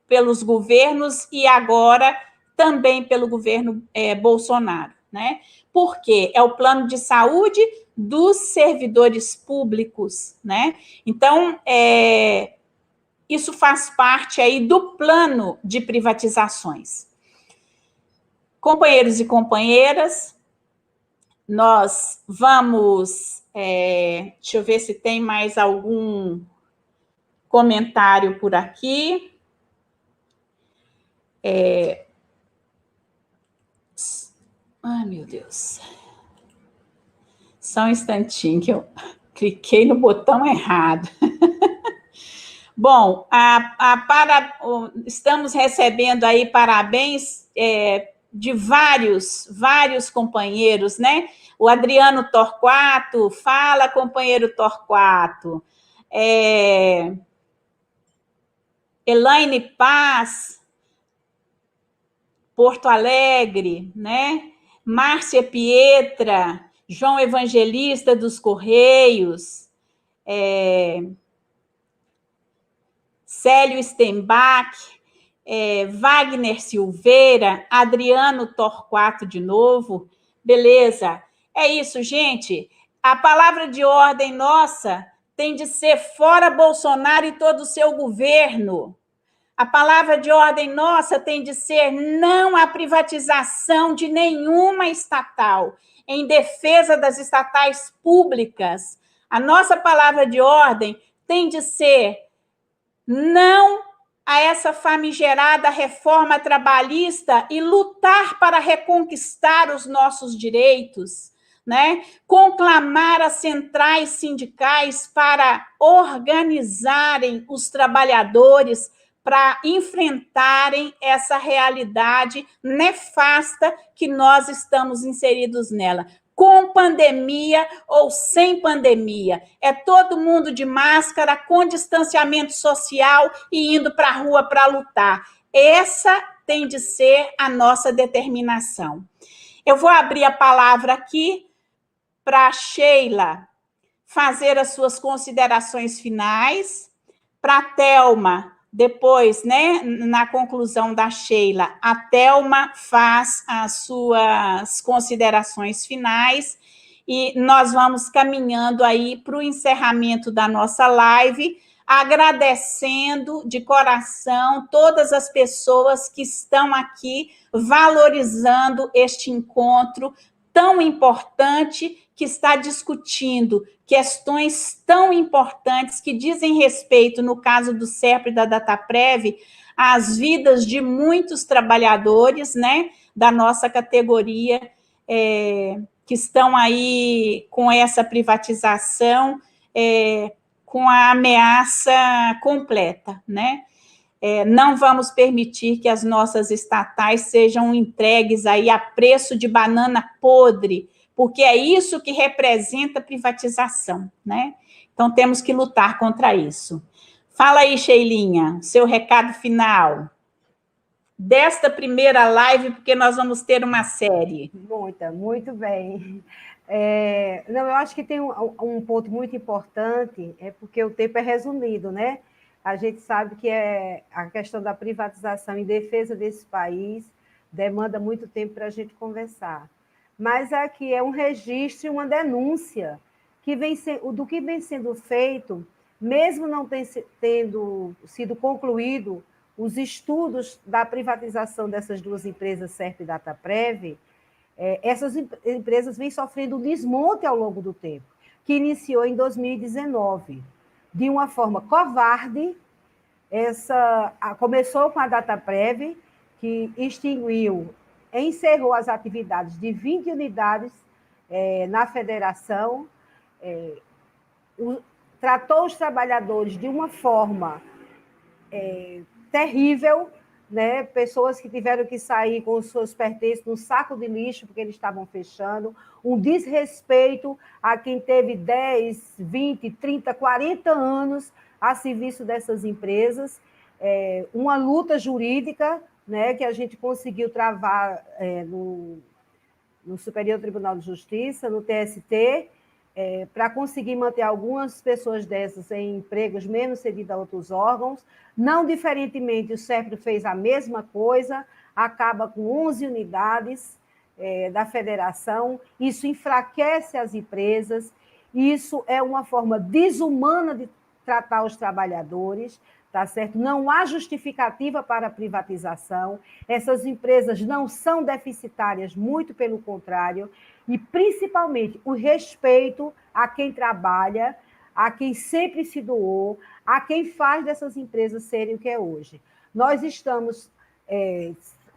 pelos governos e agora também pelo governo Bolsonaro, né? Porque é o plano de saúde dos servidores públicos, né? Então, isso faz parte aí do plano de privatizações. Companheiros e companheiras, nós vamos... deixa eu ver se tem mais algum comentário por aqui. Ai, meu Deus. Só um instantinho que eu cliquei no botão errado. Bom, estamos recebendo aí parabéns de vários companheiros, né? O Adriano Torquato, fala, companheiro Torquato. Elaine Paz, Porto Alegre, né? Márcia Pietra, João Evangelista dos Correios, Célio Stenbach, Wagner Silveira, Adriano Torquato de novo. Beleza. É isso, gente. A palavra de ordem nossa tem de ser fora Bolsonaro e todo o seu governo. A palavra de ordem nossa tem de ser não à privatização de nenhuma estatal, em defesa das estatais públicas. A nossa palavra de ordem tem de ser não a essa famigerada reforma trabalhista e lutar para reconquistar os nossos direitos, né? Conclamar as centrais sindicais para organizarem os trabalhadores para enfrentarem essa realidade nefasta que nós estamos inseridos nela. Com pandemia ou sem pandemia. É todo mundo de máscara, com distanciamento social e indo para a rua para lutar. Essa tem de ser a nossa determinação. Eu vou abrir a palavra aqui para a Sheila fazer as suas considerações finais, para a Thelma, depois, né, na conclusão da Sheila, a Thelma faz as suas considerações finais e nós vamos caminhando aí para o encerramento da nossa live, agradecendo de coração todas as pessoas que estão aqui valorizando este encontro tão importante, que está discutindo questões tão importantes que dizem respeito, no caso do SERPRE e da Dataprev, às vidas de muitos trabalhadores, né, da nossa categoria, que estão aí com essa privatização, com a ameaça completa, né? Não vamos permitir que as nossas estatais sejam entregues aí a preço de banana podre, porque é isso que representa privatização, né? Então, temos que lutar contra isso. Fala aí, Sheilinha, seu recado final desta primeira live, porque nós vamos ter uma série. Muito bem. Não, eu acho que tem um ponto muito importante, porque o tempo é resumido, né? A gente sabe que a questão da privatização em defesa desse país demanda muito tempo para a gente conversar. Mas aqui é um registro e uma denúncia do que vem sendo feito, mesmo não tendo sido concluído os estudos da privatização dessas duas empresas, SERPRE e Dataprev, essas empresas vêm sofrendo desmonte ao longo do tempo, que iniciou em 2019. De uma forma covarde, começou com a Dataprev, que encerrou as atividades de 20 unidades na federação, tratou os trabalhadores de uma forma terrível, né? Pessoas que tiveram que sair com os seus pertences no saco de lixo, porque eles estavam fechando, um desrespeito a quem teve 10, 20, 30, 40 anos a serviço dessas empresas, uma luta jurídica, né, que a gente conseguiu travar no Superior Tribunal de Justiça, no TST, para conseguir manter algumas pessoas dessas em empregos, mesmo cedido a outros órgãos. Não diferentemente, o SERPRE fez a mesma coisa, acaba com 11 unidades da federação, isso enfraquece as empresas, isso é uma forma desumana de tratar os trabalhadores, tá certo? Não há justificativa para a privatização, essas empresas não são deficitárias, muito pelo contrário, e principalmente o respeito a quem trabalha, a quem sempre se doou, a quem faz dessas empresas serem o que é hoje. Nós estamos,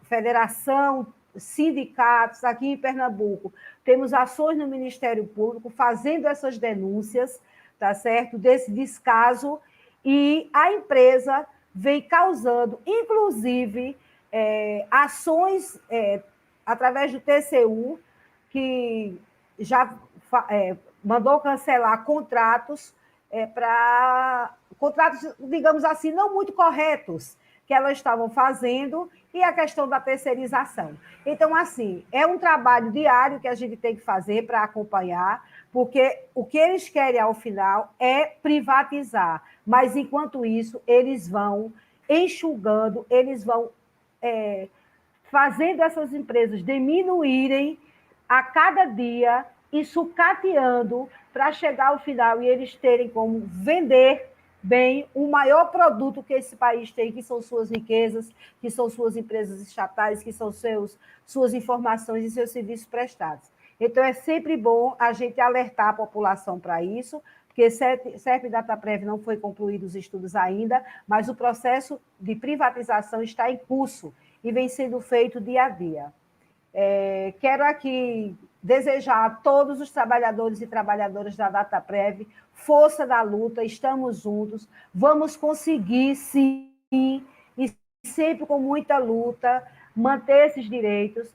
federação, sindicatos, aqui em Pernambuco, temos ações no Ministério Público fazendo essas denúncias, tá certo? Desse descaso e a empresa vem causando, inclusive, ações através do TCU, que já mandou cancelar contratos, digamos assim, não muito corretos, que elas estavam fazendo, e a questão da terceirização. Então, assim, é um trabalho diário que a gente tem que fazer para acompanhar, porque o que eles querem, ao final, é privatizar. Mas, enquanto isso, eles vão enxugando, eles vão fazendo essas empresas diminuírem a cada dia e sucateando para chegar ao final e eles terem como vender bem o maior produto que esse país tem, que são suas riquezas, que são suas empresas estatais, que são suas informações e seus serviços prestados. Então, é sempre bom a gente alertar a população para isso, porque CERP e Dataprev não foi concluído os estudos ainda, mas o processo de privatização está em curso e vem sendo feito dia a dia. Quero aqui desejar a todos os trabalhadores e trabalhadoras da Dataprev força da luta, estamos juntos, vamos conseguir, sim, e sempre com muita luta, manter esses direitos.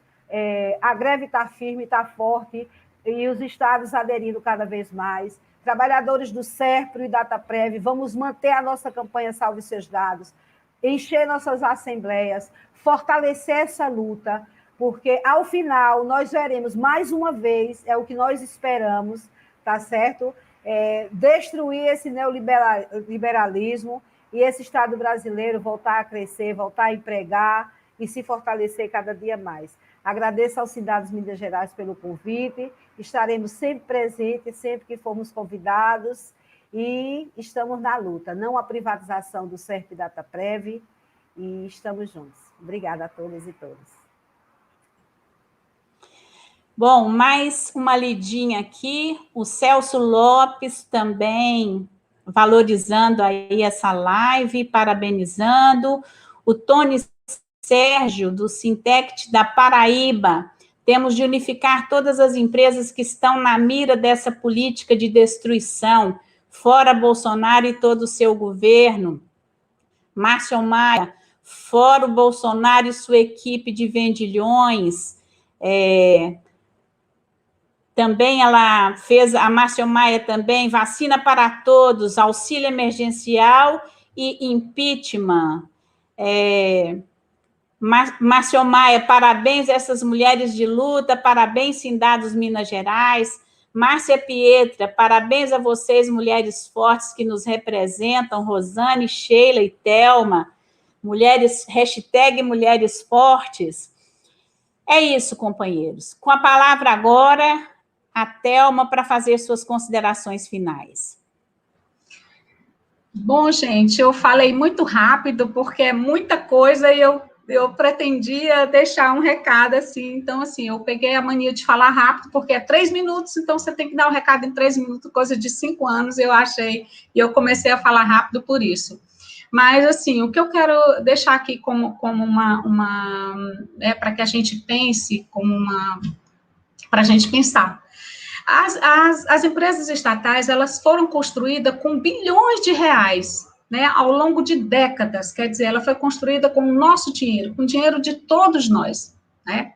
A greve está firme, está forte, e os estados aderindo cada vez mais. Trabalhadores do SERPRO e Dataprev, vamos manter a nossa campanha Salve Seus Dados, encher nossas assembleias, fortalecer essa luta, porque, ao final, nós veremos mais uma vez, é o que nós esperamos, tá certo? Destruir esse neoliberalismo e esse Estado brasileiro voltar a crescer, voltar a empregar e se fortalecer cada dia mais. Agradeço aos Sindados Minas Gerais pelo convite, estaremos sempre presentes, sempre que formos convidados, e estamos na luta, não a privatização do CERP e Dataprev, e estamos juntos. Obrigada a todas e todos. Bom, mais uma lidinha aqui, o Celso Lopes também valorizando aí essa live, parabenizando, o Tony Sérgio, do Sintect da Paraíba, temos de unificar todas as empresas que estão na mira dessa política de destruição, fora Bolsonaro e todo o seu governo. Márcio Maia, fora o Bolsonaro e sua equipe de vendilhões. Também ela fez, a Márcia Maia também, vacina para todos, auxílio emergencial e impeachment. Márcia Maia, parabéns a essas mulheres de luta, parabéns, Sindados Minas Gerais. Márcia Pietra, parabéns a vocês, mulheres fortes que nos representam, Rosane, Sheila e Thelma, mulheres, hashtag Mulheres Fortes. É isso, companheiros. Com a palavra agora, a Thelma para fazer suas considerações finais. Bom, gente, eu falei muito rápido, porque é muita coisa e eu pretendia deixar um recado, assim, então, assim, eu peguei a mania de falar rápido, porque é 3 minutos, então você tem que dar um recado em 3 minutos, coisa de 5 anos, eu achei, e eu comecei a falar rápido por isso. Mas, assim, o que eu quero deixar aqui como para que a gente pense, para a gente pensar. As empresas estatais, elas foram construídas com bilhões de reais, né, ao longo de décadas, quer dizer, ela foi construída com o nosso dinheiro, com o dinheiro de todos nós, né?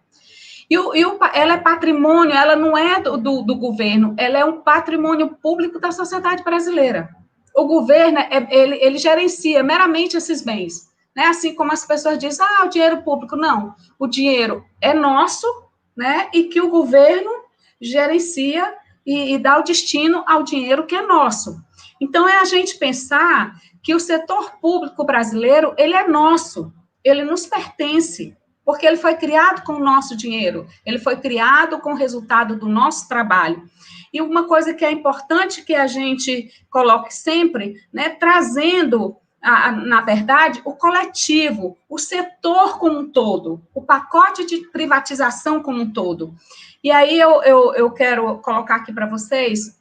Ela é patrimônio, ela não é do governo, ela é um patrimônio público da sociedade brasileira. O governo, ele gerencia meramente esses bens, né? Assim como as pessoas dizem, o dinheiro público, não, o dinheiro é nosso, né, e que o governo gerencia e dá o destino ao dinheiro que é nosso. Então, é a gente pensar que o setor público brasileiro, ele é nosso, ele nos pertence, porque ele foi criado com o nosso dinheiro, ele foi criado com o resultado do nosso trabalho. E uma coisa que é importante que a gente coloque sempre, né, trazendo, na verdade, o coletivo, o setor como um todo, o pacote de privatização como um todo. E aí eu quero colocar aqui para vocês,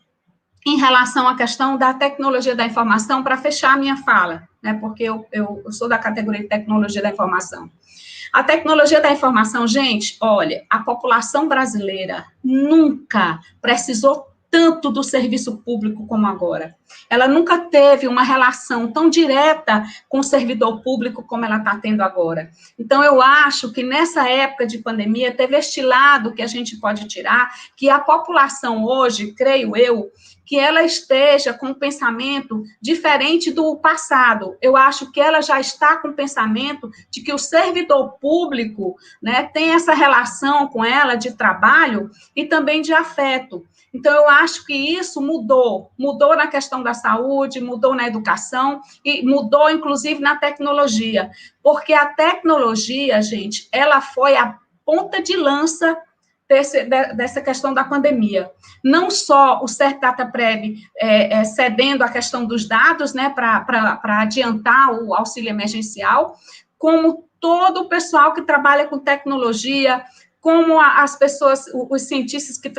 em relação à questão da tecnologia da informação, para fechar a minha fala, né, porque eu sou da categoria de tecnologia da informação. A tecnologia da informação, gente, olha, a população brasileira nunca precisou tanto do serviço público como agora. Ela nunca teve uma relação tão direta com o servidor público como ela está tendo agora. Então, eu acho que nessa época de pandemia, teve este lado que a gente pode tirar, que a população hoje, creio eu, que ela esteja com um pensamento diferente do passado. Eu acho que ela já está com o pensamento de que o servidor público, né, tem essa relação com ela de trabalho e também de afeto. Então, eu acho que isso mudou na questão da saúde, mudou na educação e mudou, inclusive, na tecnologia, porque a tecnologia, gente, ela foi a ponta de lança dessa questão da pandemia. Não só o CERT-Dataprev cedendo a questão dos dados, né, para adiantar o auxílio emergencial, como todo o pessoal que trabalha com tecnologia, como as pessoas, os cientistas que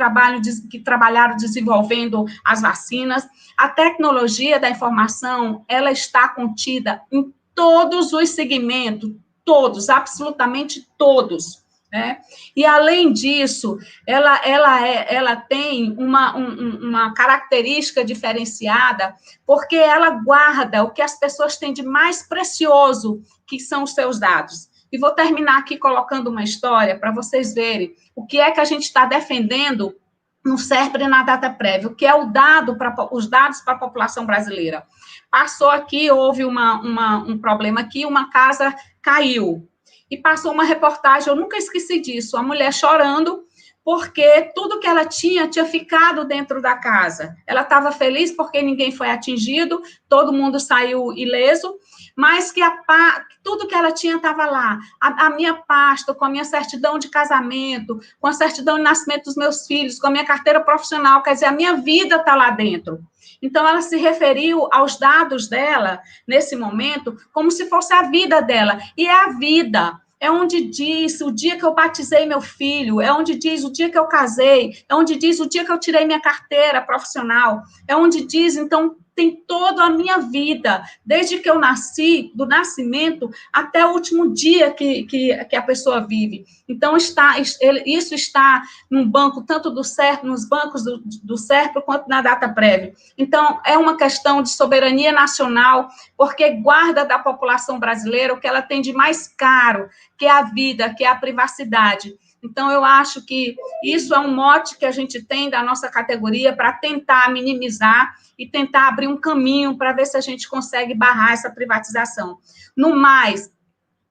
trabalharam desenvolvendo as vacinas. A tecnologia da informação, ela está contida em todos os segmentos, todos, absolutamente todos. Né? E, além disso, ela tem uma característica diferenciada, porque ela guarda o que as pessoas têm de mais precioso, que são os seus dados. E vou terminar aqui colocando uma história para vocês verem o que é que a gente está defendendo no CERPRE e na Dataprev, o que é os dados para a população brasileira. Passou aqui, houve um problema aqui, uma casa caiu. E passou uma reportagem, eu nunca esqueci disso, a mulher chorando, porque tudo que ela tinha ficado dentro da casa. Ela estava feliz porque ninguém foi atingido, todo mundo saiu ileso, mas que tudo que ela tinha estava lá. A minha pasta, com a minha certidão de casamento, com a certidão de nascimento dos meus filhos, com a minha carteira profissional, quer dizer, a minha vida está lá dentro. Então, ela se referiu aos dados dela, nesse momento, como se fosse a vida dela. E é a vida. É onde diz o dia que eu batizei meu filho, é onde diz o dia que eu casei, é onde diz o dia que eu tirei minha carteira profissional, é onde diz, então, tem toda a minha vida, desde que eu nasci, do nascimento, até o último dia que a pessoa vive. Então, isso está num banco, tanto do CERP, nos bancos do CERP, quanto na Dataprev. Então, é uma questão de soberania nacional, porque guarda da população brasileira o que ela tem de mais caro, que é a vida, que é a privacidade. Então, eu acho que isso é um mote que a gente tem da nossa categoria para tentar minimizar e tentar abrir um caminho para ver se a gente consegue barrar essa privatização. No mais,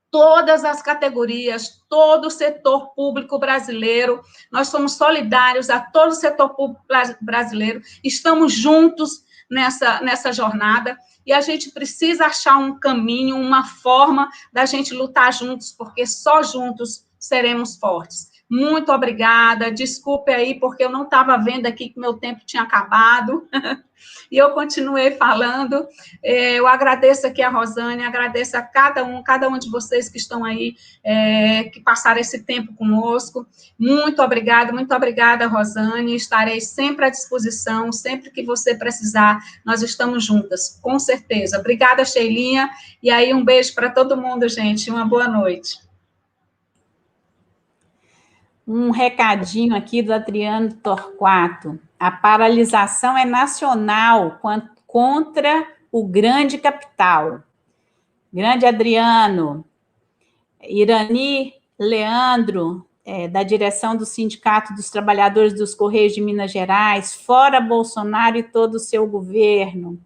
todas as categorias, todo o setor público brasileiro, nós somos solidários a todo o setor público brasileiro, estamos juntos nessa jornada, e a gente precisa achar um caminho, uma forma da gente lutar juntos, porque só juntos seremos fortes. Muito obrigada, desculpe aí, porque eu não estava vendo aqui que meu tempo tinha acabado, e eu continuei falando. Eu agradeço aqui a Rosane, agradeço a cada um de vocês que estão aí, que passaram esse tempo conosco. Muito obrigada, Rosane, estarei sempre à disposição, sempre que você precisar, nós estamos juntas, com certeza. Obrigada, Sheilinha, e aí um beijo para todo mundo, gente, uma boa noite. Um recadinho aqui do Adriano Torquato. A paralisação é nacional contra o grande capital. Grande Adriano. Irani Leandro, da direção do Sindicato dos Trabalhadores dos Correios de Minas Gerais, fora Bolsonaro e todo o seu governo.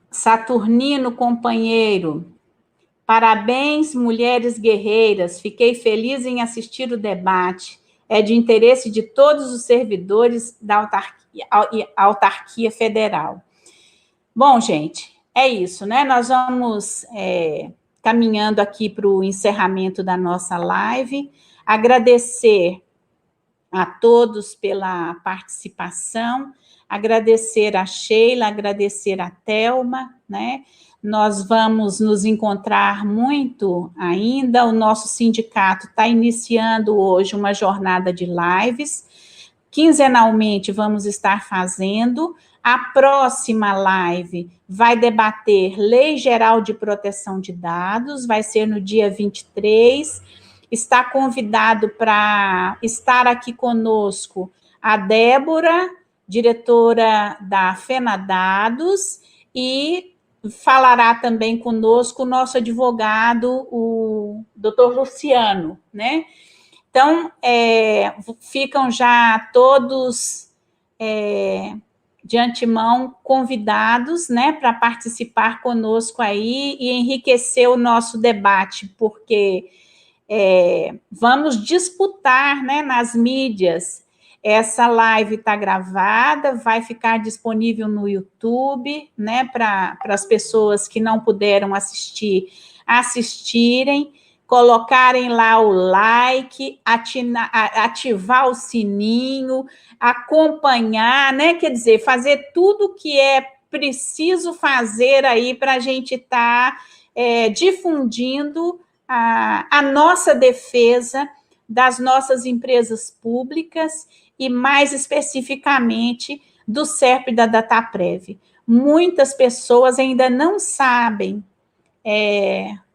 Saturnino Companheiro, parabéns, mulheres guerreiras, fiquei feliz em assistir o debate, é de interesse de todos os servidores da autarquia federal. Bom, gente, é isso, né? Nós vamos caminhando aqui para o encerramento da nossa live, agradecer a todos pela participação, agradecer a Sheila, agradecer a Thelma, né? Nós vamos nos encontrar muito ainda, o nosso sindicato está iniciando hoje uma jornada de lives, quinzenalmente vamos estar fazendo. A próxima live vai debater Lei Geral de Proteção de Dados, vai ser no dia 23, está convidado para estar aqui conosco a Débora, diretora da FENADADOS, e falará também conosco o nosso advogado, o doutor Luciano, né? Então, ficam já todos de antemão convidados, né, para participar conosco aí e enriquecer o nosso debate, porque vamos disputar, né, nas mídias. Essa live está gravada, vai ficar disponível no YouTube, né, para as pessoas que não puderam assistirem, colocarem lá o like, ativar o sininho, acompanhar, né, quer dizer, fazer tudo que é preciso fazer aí para a gente estar difundindo a nossa defesa das nossas empresas públicas e, mais especificamente, do SERP e da Dataprev. Muitas pessoas ainda não sabem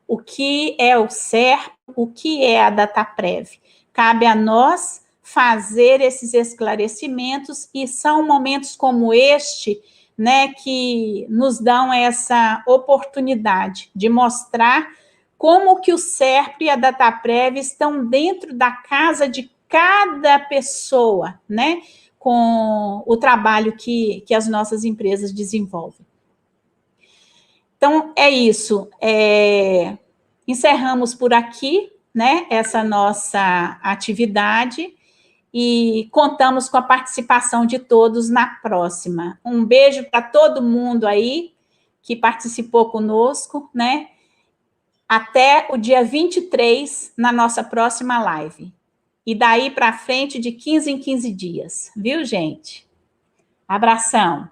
o que é o SERP, o que é a Dataprev. Cabe a nós fazer esses esclarecimentos, e são momentos como este, né, que nos dão essa oportunidade de mostrar como que o SERP e a Dataprev estão dentro da casa de cada pessoa, né, com o trabalho que as nossas empresas desenvolvem. Então, é isso. Encerramos por aqui, né, essa nossa atividade, e contamos com a participação de todos na próxima. Um beijo para todo mundo aí que participou conosco, né? Até o dia 23, na nossa próxima live. E daí para frente, de 15 em 15 dias. Viu, gente? Abração.